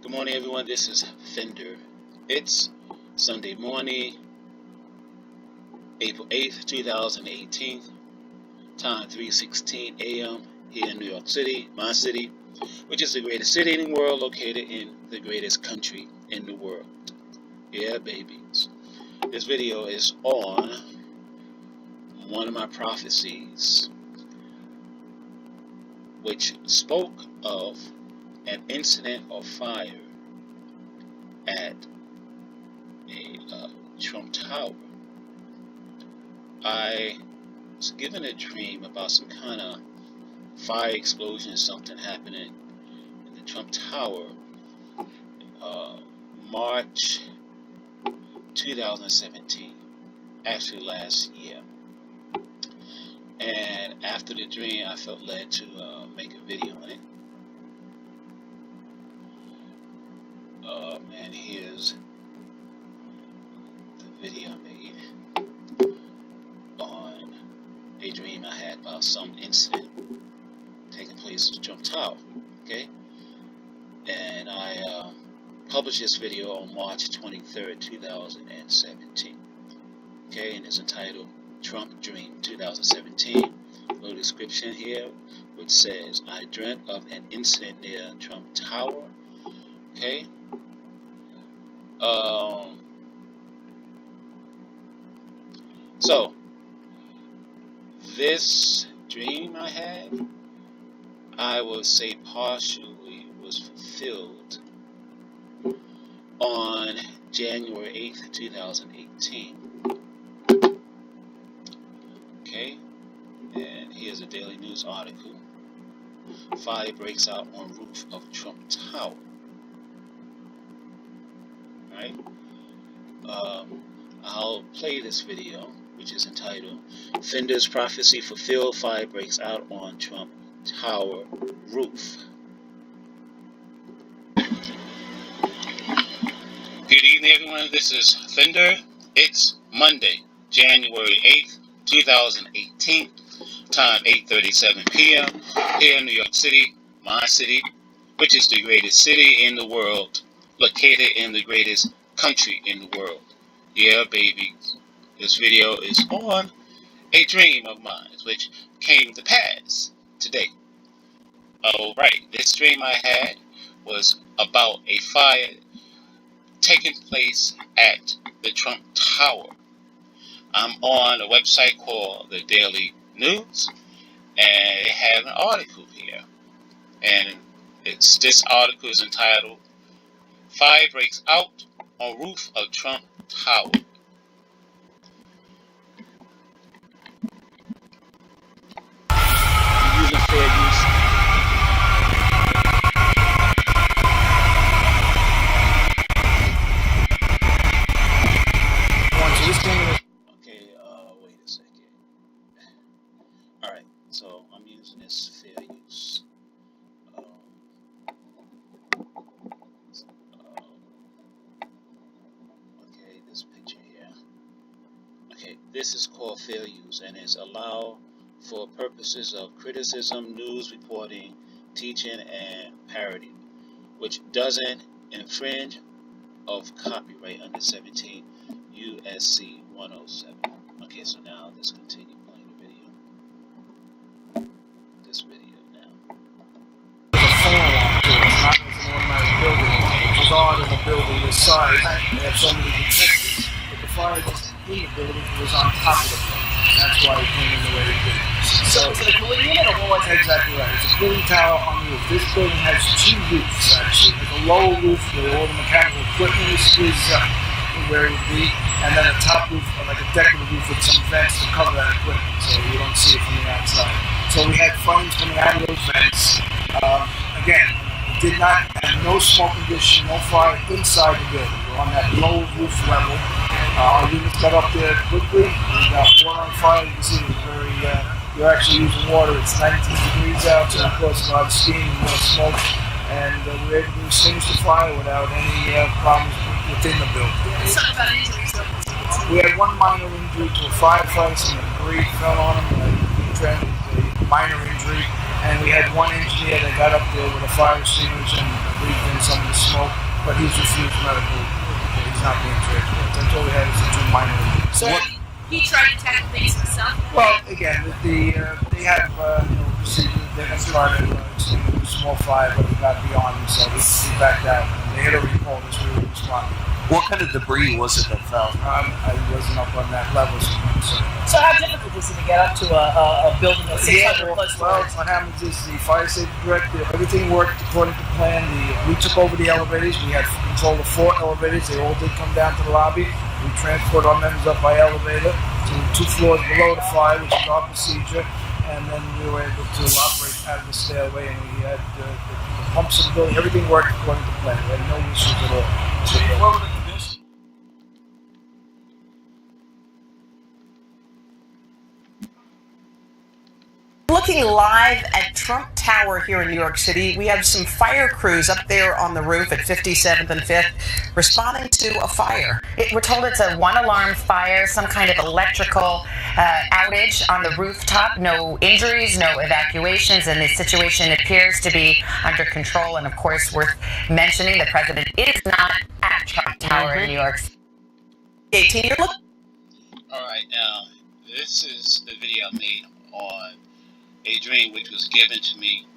Good morning, everyone. This is Fender. It's Sunday morning, April 8th, 2018. Time 3:16 a.m. here in New York City, my city, which is the greatest city in the world, located in the greatest country in the world. Yeah, babies. This video is on one of my prophecies, which spoke of an incident of fire at a Trump Tower. I was given a dream about some kind of fire explosion, something happening in the Trump Tower, March 2017, actually last year. And after the dream, I felt led to make a video on it. And here's the video I made on a dream I had about some incident taking place at the Trump Tower. Okay, and I published this video on March 23rd, 2017. Okay, and it's entitled Trump Dream 2017. A little description here, which says, I dreamt of an incident near Trump Tower. Okay. So this dream I had, I would say partially was fulfilled on January 8th, 2018. Okay, and here's a Daily News article. Fire breaks out on roof of Trump Tower. Right? I'll play this video, which is entitled FENDER'S Prophecy Fulfilled, Fire Breaks Out on Trump Tower Roof. Good evening, everyone. This is Fender. It's Monday, January 8th, 2018. Time 8:37 p.m. here in New York City, my city, which is the greatest city in the world, located in the greatest country in the world. Yeah, babies. This video is on a dream of mine, which came to pass today. Alright, this dream I had was about a fire taking place at the Trump Tower. I'm on a website called the Daily News, and they have an article here. And this article is entitled Fire Breaks Out on Roof of Trump Tower. Using fair use. Okay, wait a second. Alright, so I'm using this fair use. Okay, this picture here. Okay, this is called fair use and is allowed for purposes of criticism, news reporting, teaching, and parody, which doesn't infringe of copyright under 17 USC 107. Okay, so now let's continue playing the video. This video now. Not as an automatic building. It was on in the building this size. They had so many detectors. But the fire wasn't in the building, it was on top of the building. That's why it came in the way it did. So it's a cooling unit or what? Exactly right. It's a cooling tower on the roof. This building has two roofs actually. There's a lower roof where all the mechanical equipment is where it would be, and then a top roof, like a decorative roof with some vents to cover that equipment, so you don't see it from the outside. So we had flames coming out of those vents. Again, it did not have no smoke condition, no fire inside the building. We're on that low roof level. Our units got up there quickly. We got water on fire. You can see it's very, you're actually using water. It's 19 degrees out, so of course a lot of steam and more smoke. And we were able to extinguish the fire without any problems within the building. We had one minor injury to a firefighter. Some debris fell on him. A minor injury. and we had one engineer that got up there with a fire extinguisher and breathed in some of the smoke, but he's refused medical. He's not being transported. That's all we had is the two minor injuries. So he tried to tackle things himself? Well, again, they have procedures. They're going to try to extinguish a small fire, but we got beyond him, so we backed out. They had a recall as we were responding. What kind of debris was it that fell? I wasn't up on that level, so how difficult is it to get up to a building that's 600 plus floors? Well, what happens is the fire safety director, everything worked according to plan. We took over the elevators. We had control of 4 elevators. They all did come down to the lobby. We transport our members up by elevator to 2 floors below the fire, which is our procedure. And then we were able to operate out of the stairway, and we had the pumps in the building. Everything worked according to plan. We had no issues at all. What were the conditions? Looking live at Trump Tower here in New York City, we have some fire crews up there on the roof at 57th and 5th responding to a fire. We're told it's a one-alarm fire, some kind of electrical outage on the rooftop. No injuries, no evacuations, and the situation appears to be under control. And of course, worth mentioning, the president is not at Trump Tower in New York City. 18-year look. All right, now, this is the video I made on a dream which was given to me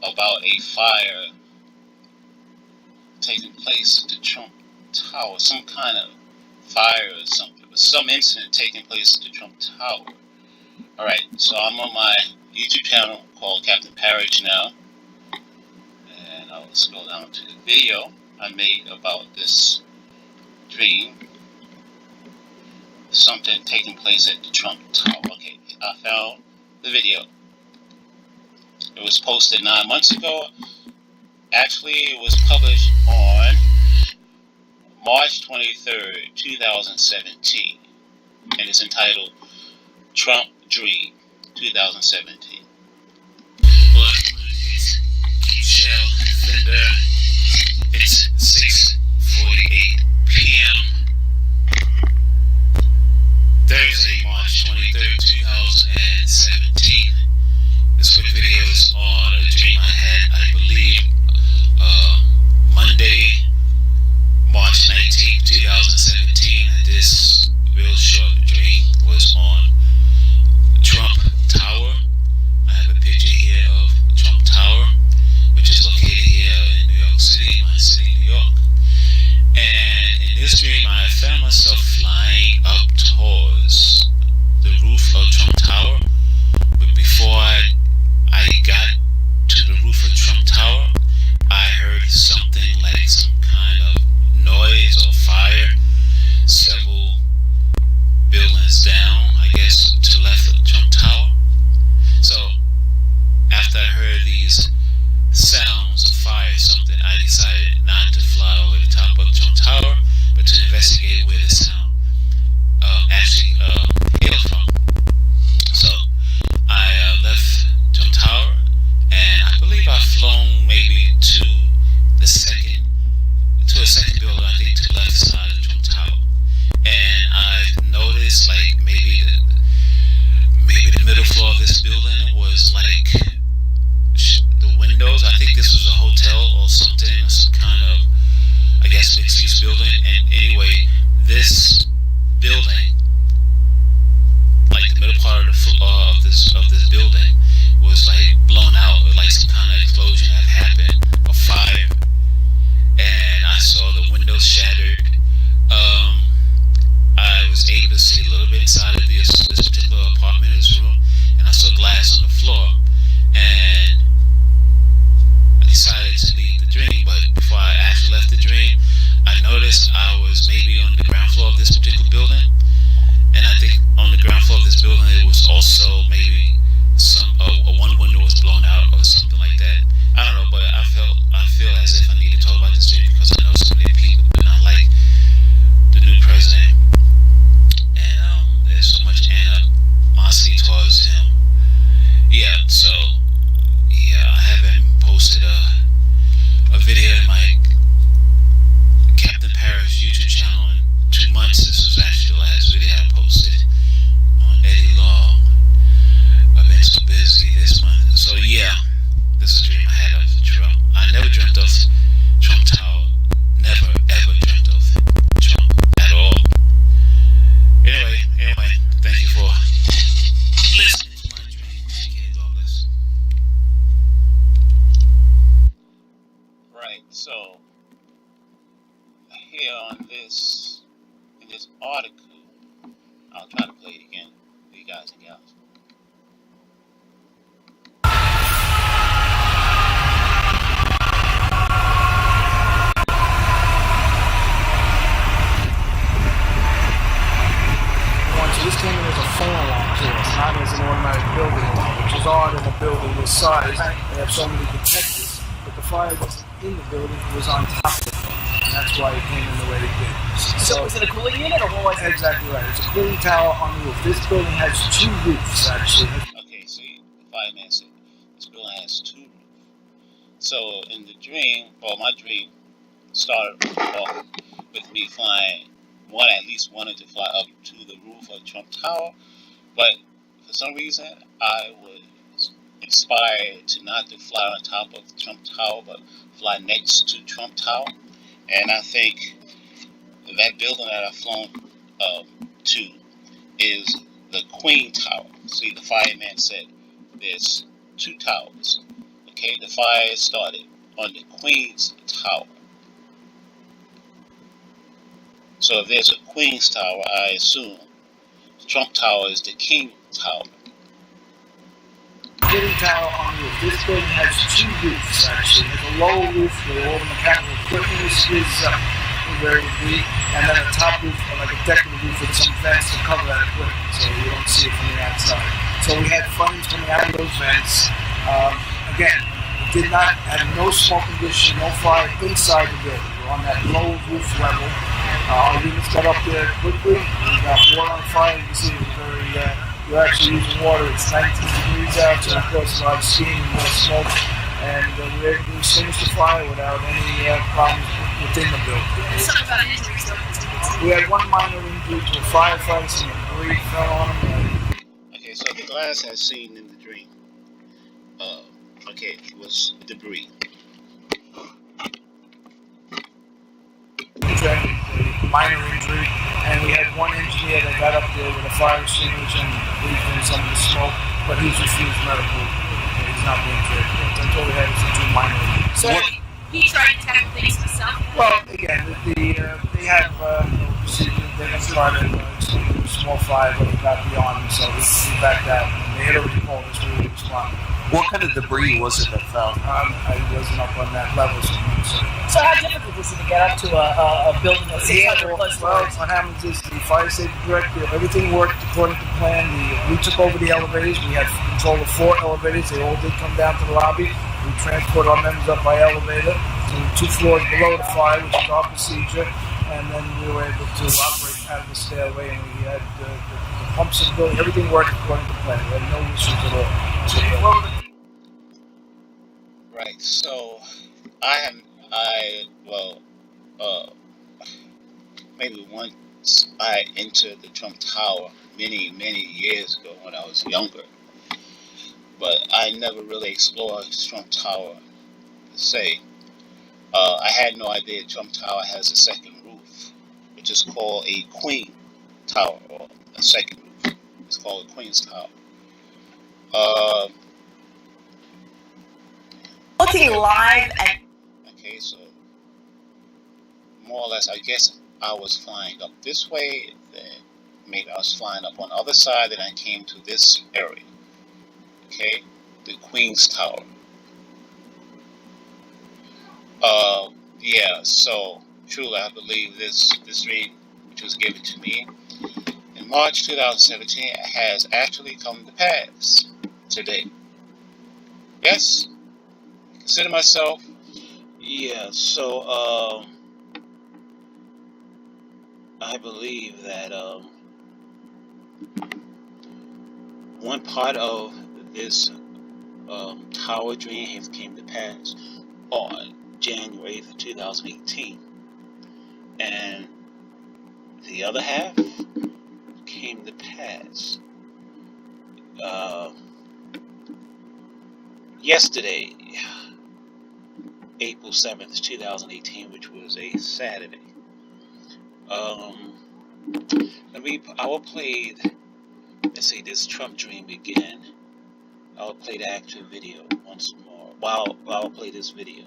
about a fire taking place at the Trump Tower, some kind of fire or something, but some incident taking place at the Trump Tower. Alright, so I'm on my YouTube channel called Captain Parrish now, and I'll scroll down to the video I made about this dream. Something taking place at the Trump Tower. Okay, I found the video. It was posted 9 months ago. Actually, it was published on March 23rd, 2017. And it's entitled Trump Dream 2017. But Michelle Fender, it's 6:48 p.m. Thursday, March 23rd, 2017. This quick video is on a dream I had, I believe, Monday, March 19th, 2017. And this real short dream was on Trump Tower. I have a picture here of Trump Tower, which is located here in New York City, my city, New York. And in this dream, I found myself flying up towards the roof of Trump Tower. But before I got to the roof of Trump Tower, I heard something like some kind of noise or fire several buildings down, I guess to the left of Trump Tower. So after I heard these sounds of fire, something, I decided not to fly over the top of Trump Tower, but to investigate where the sound actually hailed from. So I left Trump Tower, and I believe I've flown maybe to a second building, I think to the left side of Trump Tower, and I noticed like maybe the middle floor of this building was like the windows. I think this was a hotel or something, or some kind of, I guess, mixed-use building. And anyway, this building, like the middle part of this building, was like blown out, like some kind of explosion had happened, a fire, and I saw the windows shattered. I was able to see a little bit inside of this particular apartment, this room, and I saw glass on the floor, and I decided to leave the dream. But before I actually left the dream, I noticed I was maybe on the ground floor of this particular building, and I think on the ground floor of this building it was also maybe some one window was blown out or something like that. I don't know, but I feel as if I need to talk about this dream because I know so many people do not like the new president, and there's so much animosity towards him. Yeah, so I haven't posted a video in my Captain Parrish YouTube channel in 2 months. This was actually the last video I posted on Eddie Long. I've been so busy. So here in this article, I'll try to play it again for you guys and gals. So this came in as a phone alarm to us, not as an automatic building alarm, which is odd in a building this size. They have so many detectors, but the fire wasn't in the building, it was on top of it. And that's why it came in the way it did. So was it a cooling unit or what was it? Exactly right. It's a cooling tower on the roof. This building has 2 roofs, actually. Okay, see, the fireman said this building has 2 roofs. So in the dream, or my dream, started off with me flying. One at least wanted to fly up to the roof of Trump Tower, but for some reason I was inspired to not to fly on top of Trump Tower, but fly next to Trump Tower. And I think that building that I've flown to is the Queen Tower. See, the fireman said there's 2 towers. Okay, the fire started on the Queen's Tower. So if there's a Queen's Tower, I assume the Trump Tower is the King Tower. Cooling tower on the roof. This building has 2 roofs, actually. It has a lower roof where all the mechanical equipment is where it would be, and then a top roof, like a decorative roof with some vents to cover that equipment, so you don't see it from the outside. So we had flames coming out of those vents. Again, it did not have no smoke condition, no fire inside the building. We're on that low roof level. Our units got up there quickly. We got water on fire. You can see it was very, we're actually using water. It's 19 degrees out, so of course a lot of steam and more smoke. And we were able to extinguish the fire without any problems within the building. Something about injuries though. We had 1 minor injury to a firefighter, some debris fell on him. Okay, so the glass I seen in the dream, okay, was debris. Minor injury, and we had 1 engineer that got up there with a fire extinguisher and breathed in some of the smoke, but he's refused medical. He's not being cared for. That's all we had is 2 minor injuries. So he tried to tackle things himself? Well, again, they have procedure. They're going to try to extinguish a small fire, but it got beyond them, so we backed out. They had already called us, we were responding. What kind of debris was it that fell? I wasn't up on that level, So how difficult is it to get up to a building of 600 plus well, floors? what happens is the fire safety director, everything worked according to plan. We took over the elevators. We had control of 4 elevators. They all did come down to the lobby. We transport our members up by elevator to 2 floors below the fire, which is our procedure. And then we were able to operate out of the stairway, and we had the pumps in the building. Everything worked according to plan. We had no issues at all. Right, so maybe once I entered the Trump Tower many years ago when I was younger, but I never really explored Trump Tower per se. I had no idea Trump Tower has a second roof, which is called a Queen Tower, or a second roof. It's called a Queen's Tower. Looking live at... Okay, so more or less, I guess I was flying up this way, then maybe I was flying up on the other side, and I came to this area. Okay, the Queen's Tower. Yeah, so truly I believe this dream, which was given to me in March 2017, has actually come to pass today. Yes, consider myself. Yeah, so I believe that one part of this tower dream has came to pass on January 8th, 2018, and the other half came to pass yesterday, April 7th, 2018, which was a Saturday. I will play, let's see, this Trump dream again. I will play the actual video once more. While I'll play this video.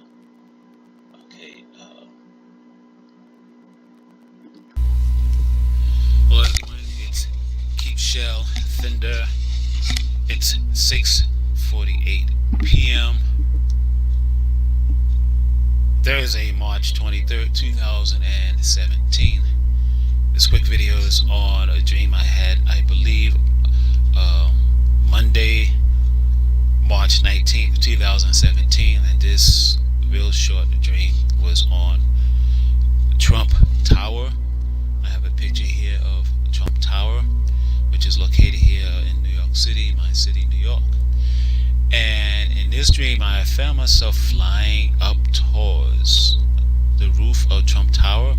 Okay. Okay. Well, everyone, it's Keep Shell Fender. It's 6:48 p.m. Thursday, March 23rd, 2017. This quick video is on a dream I had, I believe, Monday, March 19th, 2017, and this real short dream was on Trump Tower. I have a picture here of Trump Tower, which is located here in New York City, my city, New York. And in this dream, I found myself flying up towards the roof of Trump Tower.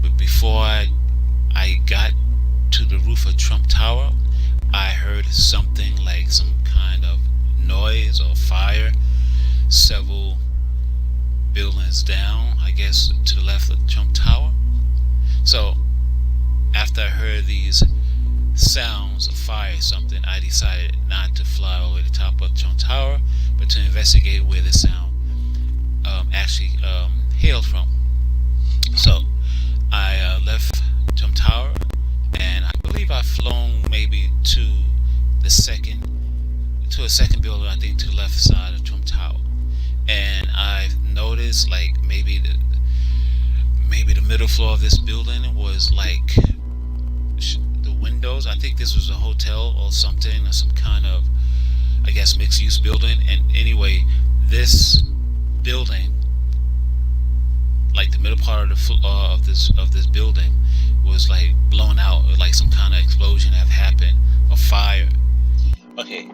But before I got to the roof of Trump Tower, I heard something like some kind of noise or fire several buildings down, I guess to the left of Trump Tower. So after I heard these sounds of fire or something, I decided not to fly over the top of Trump Tower, but to investigate where the sound actually hailed from. So I left Trump Tower, and I believe I've flown maybe to a second building, I think to the left side of Trump Tower, and I've noticed like maybe the middle floor of this building was like the windows. I think this was a hotel or something, or some kind of, I guess, mixed-use building. And anyway, this building, like the middle part of the floor of this building, was like blown out, like some kind of explosion have happened, or fire. Okay,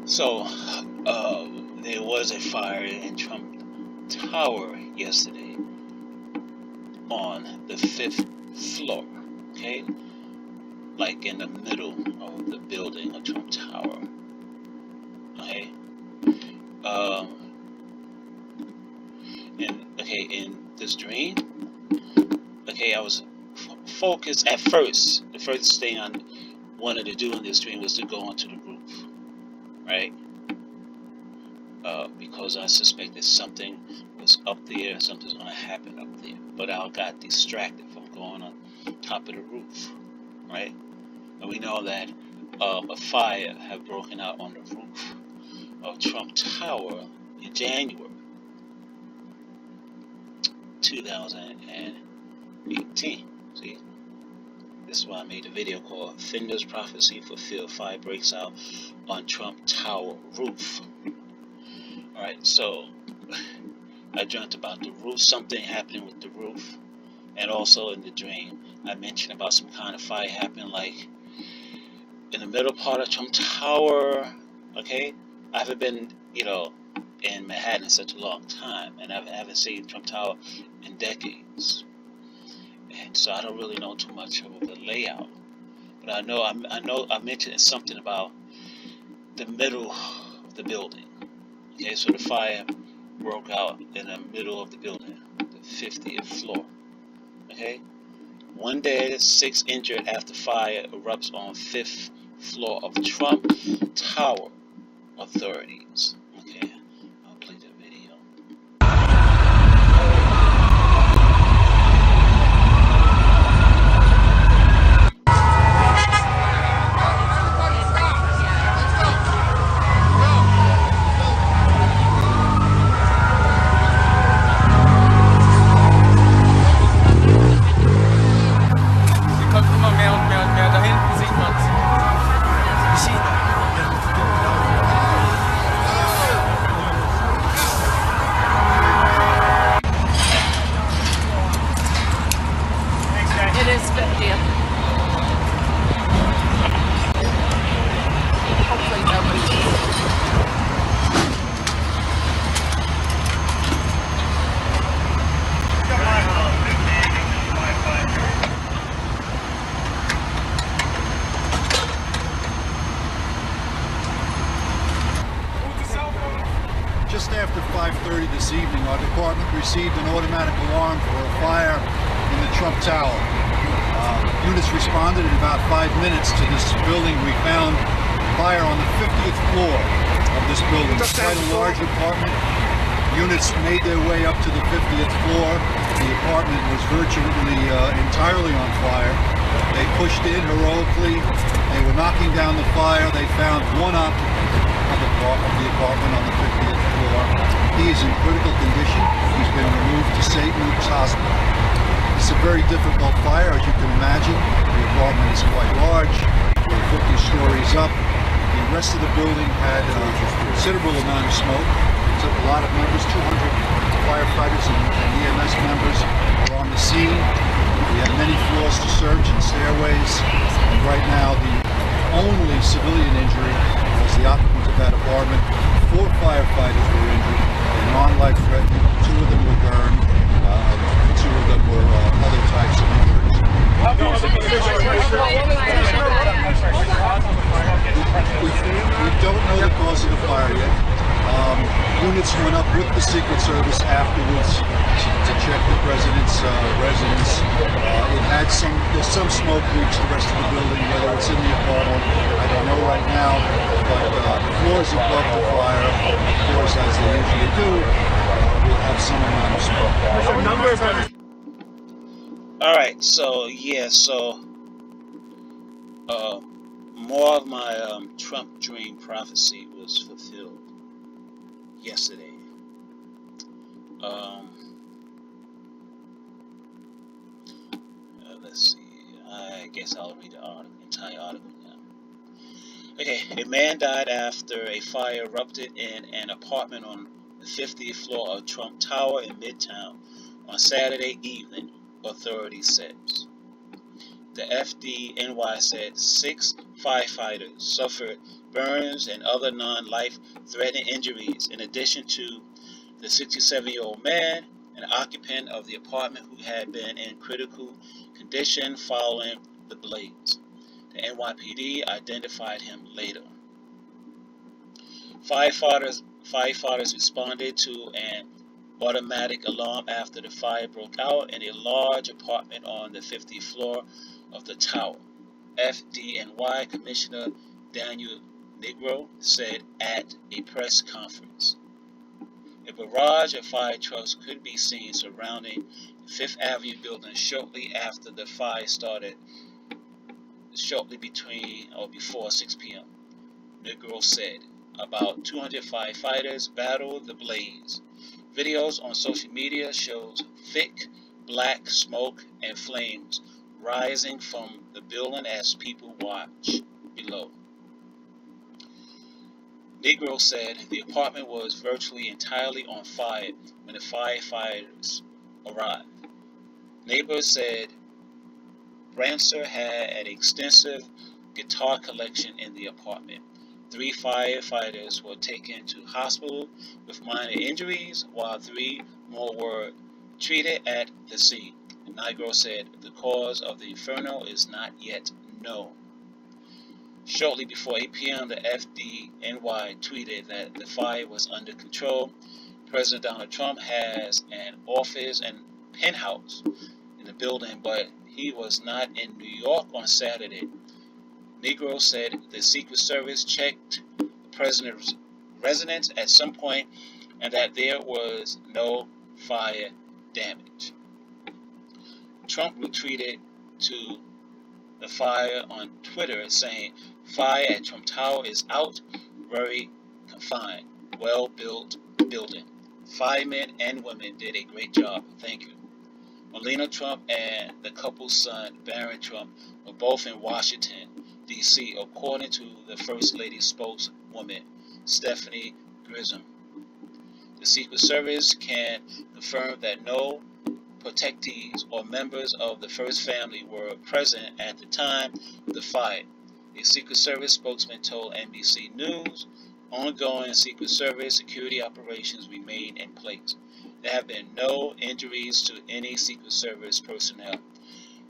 so there was a fire in Trump Tower yesterday on the 5th floor. Okay, like in the middle of the building of Trump Tower. Okay, in this dream, okay, I was focused at first. The first thing I wanted to do in this dream was to go onto the roof, right? Because I suspected something was up there and something's going to happen up there. But I got distracted from going on top of the roof, right? And we know that a fire had broken out on the roof of Trump Tower in January 2018. See? This is why I made a video called FENDER'S Prophecy Fulfilled. Fire breaks out on Trump Tower roof. Alright, so I dreamt about the roof, something happening with the roof. And also in the dream, I mentioned about some kind of fire happening like in the middle part of Trump Tower. Okay? I haven't been, in Manhattan in such a long time, and I haven't seen Trump Tower in decades. And so I don't really know too much about the layout. But I know I mentioned something about the middle of the building. Okay, so the fire broke out in the middle of the building, the 50th floor. Okay, one dead, 6 injured after fire erupts on 5th floor of Trump Tower. Authorities. Okay, I'll play the video. Da hinten sieht man's. It is 50th. Hopefully nobody. Just after 5:30 this evening, our department received an automatic alarm for a fire in the Trump Tower. Units responded in about 5 minutes to this building. We found fire on the 50th floor of this building. It's quite a large apartment. Units made their way up to the 50th floor. The apartment was virtually entirely on fire. They pushed in heroically. They were knocking down the fire. They found one occupant of the apartment on the 50th floor. He is in critical condition. He's been removed to St. Luke's Hospital. It's a very difficult fire, as you can imagine. The apartment is quite large. We're 50 stories up. The rest of the building had a considerable amount of smoke. It took a lot of members, 200 firefighters and EMS members were on the scene. We had many floors to search and stairways. And right now, the only civilian injury was the occupant of that apartment. 4 firefighters were injured. They're non-life threatening. 2 of them were burned. 2 of them were other types of injuries. We don't know the cause of the fire yet. Units went up with the Secret Service afterwards to check the president's residence. There's some smoke reached the rest of the building, whether it's in the apartment, I don't know right now, but the floors above the fire, of course, as they usually do, will have some amount of smoke. Alright, so more of my Trump dream prophecy was fulfilled yesterday. Let's see. I guess I'll read the entire article now. Okay, a man died after a fire erupted in an apartment on the 50th floor of Trump Tower in Midtown on Saturday evening, authorities said. The FDNY said 6 firefighters suffered burns and other non-life-threatening injuries, in addition to the 67-year-old man, an occupant of the apartment who had been in critical condition following the blaze. The NYPD identified him later. Firefighters responded to an automatic alarm after the fire broke out in a large apartment on the 50th floor of the tower. FDNY Commissioner Daniel Negro said at a press conference. A barrage of fire trucks could be seen surrounding the Fifth Avenue building shortly after the fire started, shortly before 6 p.m. Negro said about 200 firefighters battled the blaze. Videos on social media shows thick black smoke and flames rising from the building as people watch below. Negro said the apartment was virtually entirely on fire when the firefighters arrived. Neighbors said Brancer had an extensive guitar collection in the apartment. 3 firefighters were taken to hospital with minor injuries, while 3 more were treated at the scene. Negro said the cause of the inferno is not yet known. Shortly before 8 p.m., the FDNY tweeted that the fire was under control. President Donald Trump has an office and penthouse in the building, but he was not in New York on Saturday. Negro said the Secret Service checked the president's residence at some point and that there was no fire damage. Trump retweeted to the fire on Twitter saying, "Fire at Trump Tower is out, very confined, well-built building. Firemen and women did a great job, thank you." Melania Trump and the couple's son, Barron Trump, were both in Washington, D.C., according to the First Lady's spokeswoman, Stephanie Grisham. The Secret Service can confirm that no protectees or members of the First family were present at the time of the fire. A Secret Service spokesman told NBC News, ongoing Secret Service security operations remain in place. There have been no injuries to any Secret Service personnel.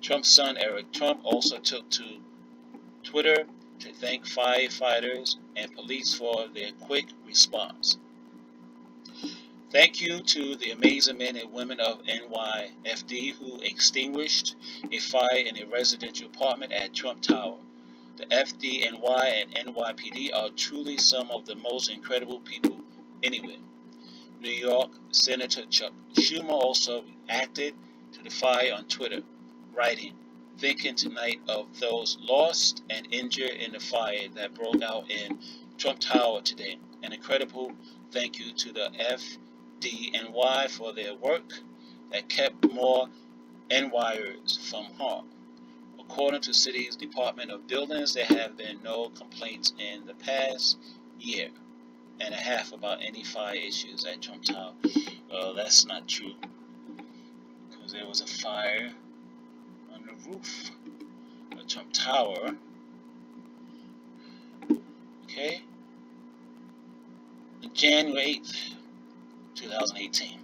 Trump's son, Eric Trump, also took to Twitter to thank firefighters and police for their quick response. Thank you to the amazing men and women of NYFD who extinguished a fire in a residential apartment at Trump Tower. The FDNY and NYPD are truly some of the most incredible people anywhere. New York Senator Chuck Schumer also reacted to the fire on Twitter, writing, "Thinking tonight of those lost and injured in the fire that broke out in Trump Tower today. An incredible thank you to the FDNY for their work that kept more NYers from harm. According to City's Department of Buildings, there have been no complaints in the past year and a half about any fire issues at Trump Tower." Well, that's not true, because there was a fire on the roof of Trump Tower. Okay? On January 8th, 2018.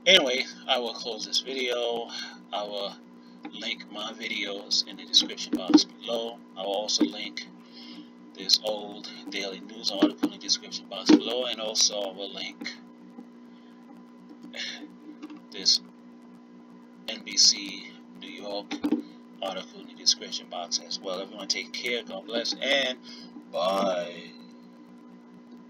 Anyway, I will close this video. I will link my videos in the description box below. I will also link this old daily news article in the description box below, and also I will link this NBC New York article in the description box as well. Everyone take care, God bless, and bye.